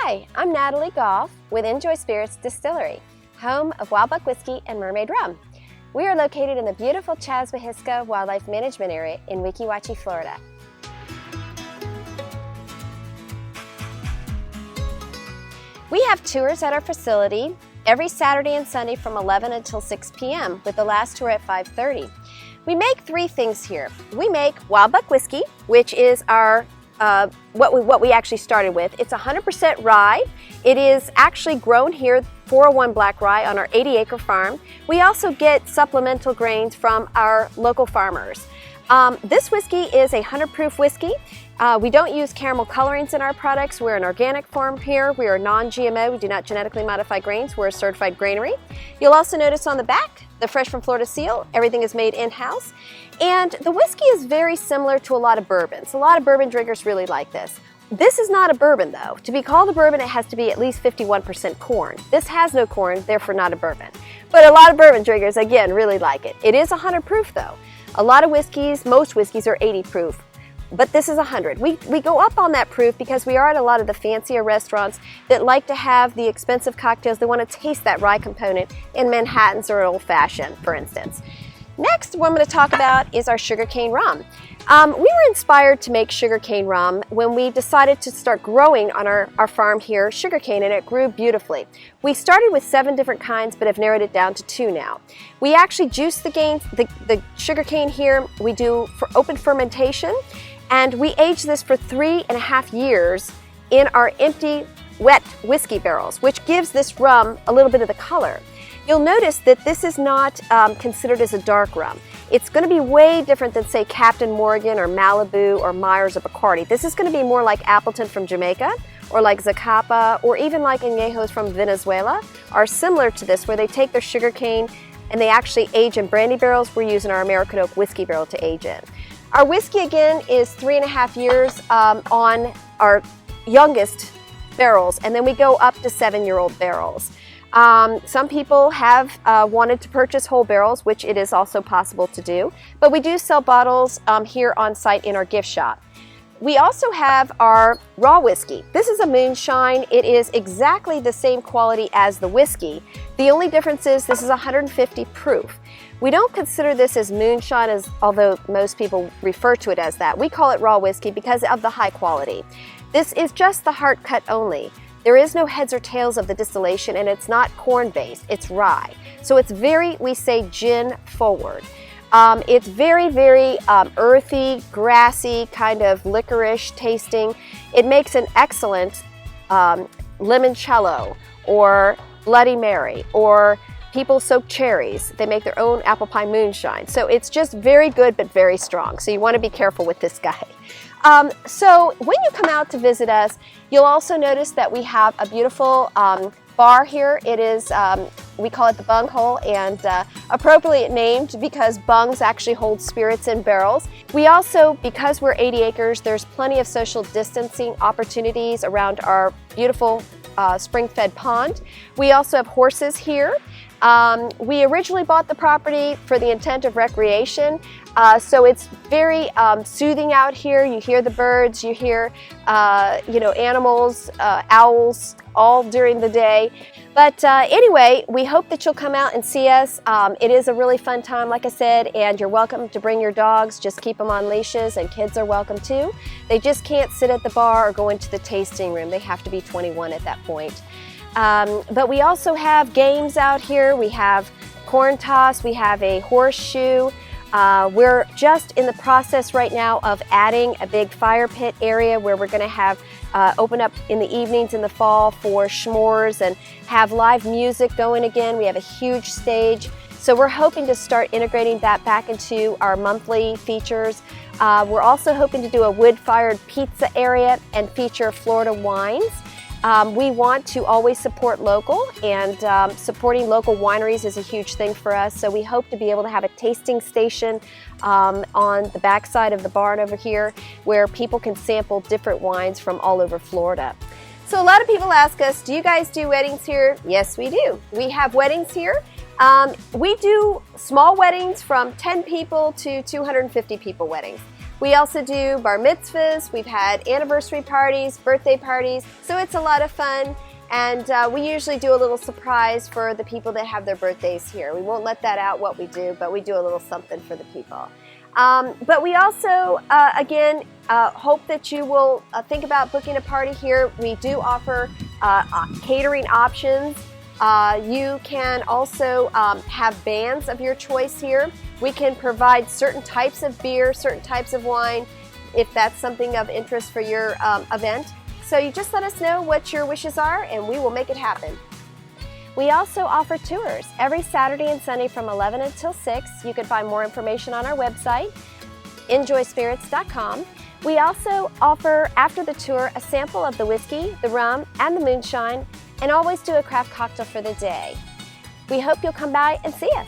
Hi, I'm Natalie Goff with NJoy Spirits Distillery, home of Wild Buck Whiskey and Mermaid Rum. We are located in the beautiful Chaswahiska Wildlife Management Area in Weeki Wachee, Florida. We have tours at our facility every Saturday and Sunday from 11 until 6 p.m. with the last tour at 5:30. We make three things here. We make Wild Buck Whiskey, which is our what we actually started with. It's 100% rye. It is actually grown here, 401 black rye, on our 80-acre farm. We also get supplemental grains from our local farmers. This whiskey is a 100-proof whiskey. We don't use caramel colorings in our products. We're an organic farm here. We are non-GMO. We do not genetically modify grains. We're a certified granary. You'll also notice on the back, the Fresh from Florida seal. Everything is made in-house. And the whiskey is very similar to a lot of bourbons. A lot of bourbon drinkers really like this. This is not a bourbon though. To be called a bourbon, it has to be at least 51% corn. This has no corn, therefore not a bourbon. But a lot of bourbon drinkers, again, really like it. It is 100 proof though. A lot of whiskeys, most whiskeys are 80 proof. But this is 100. We go up on that proof because we are at a lot of the fancier restaurants that like to have the expensive cocktails. They want to taste that rye component in Manhattans or Old Fashioned, for instance. Next, what I'm going to talk about is our sugarcane rum. We were inspired to make sugarcane rum when we decided to start growing on our farm here sugarcane, and it grew beautifully. We started with 7 different kinds but have narrowed it down to 2 now. We actually juice the sugarcane here. We do for open fermentation, and we age this for 3.5 years in our empty wet whiskey barrels, which gives this rum a little bit of the color. You'll notice that this is not considered as a dark rum. It's going to be way different than, say, Captain Morgan or Malibu or Myers or Bacardi. This is going to be more like Appleton from Jamaica, or like Zacapa, or even like Añejos from Venezuela, are similar to this, where they take their sugar cane and they actually age in brandy barrels. We're using our American oak whiskey barrel to age in. Our whiskey, again, is 3.5 years on our youngest barrels, and then we go up to 7-year-old barrels. Some people have wanted to purchase whole barrels, which it is also possible to do, but we do sell bottles here on site in our gift shop. We also have our raw whiskey. This is a moonshine. It is exactly the same quality as the whiskey. The only difference is this is 150 proof. We don't consider this as moonshine, although most people refer to it as that. We call it raw whiskey because of the high quality. This is just the heart cut only. There is no heads or tails of the distillation, and it's not corn-based, it's rye. So it's very, we say, gin forward. It's very, very earthy, grassy, kind of licorice tasting. It makes an excellent limoncello or Bloody Mary, or people soak cherries. They make their own apple pie moonshine. So it's just very good but very strong. So you want to be careful with this guy. So when you come out to visit us, you'll also notice that we have a beautiful bar here. It is, we call it the bung hole, and appropriately named because bungs actually hold spirits in barrels. We also, because we're 80 acres, there's plenty of social distancing opportunities around our beautiful spring-fed pond. We also have horses here. We originally bought the property for the intent of recreation, so it's very soothing out here. You hear the birds, you hear animals, owls, all during the day. But anyway, we hope that you'll come out and see us. It is a really fun time, like I said, and you're welcome to bring your dogs. Just keep them on leashes, and kids are welcome too. They just can't sit at the bar or go into the tasting room. They have to be 21 at that point. But we also have games out here. We have corn toss, we have a horseshoe. We're just in the process right now of adding a big fire pit area where we're going to have open up in the evenings in the fall for s'mores and have live music going again. We have a huge stage. So we're hoping to start integrating that back into our monthly features. We're also hoping to do a wood-fired pizza area and feature Florida wines. We want to always support local, and supporting local wineries is a huge thing for us. So we hope to be able to have a tasting station on the backside of the barn over here where people can sample different wines from all over Florida. So a lot of people ask us, do you guys do weddings here? Yes, we do. We have weddings here. We do small weddings from 10 people to 250 people weddings. We also do bar mitzvahs, we've had anniversary parties, birthday parties, so it's a lot of fun. And we usually do a little surprise for the people that have their birthdays here. We won't let that out what we do, but we do a little something for the people. But we also, again, hope that you will think about booking a party here. We do offer catering options. You can also have bands of your choice here. We can provide certain types of beer, certain types of wine, if that's something of interest for your event. So you just let us know what your wishes are and we will make it happen. We also offer tours every Saturday and Sunday from 11 until 6. You can find more information on our website, NJoySpirits.com. We also offer, after the tour, a sample of the whiskey, the rum, and the moonshine, and always do a craft cocktail for the day. We hope you'll come by and see us.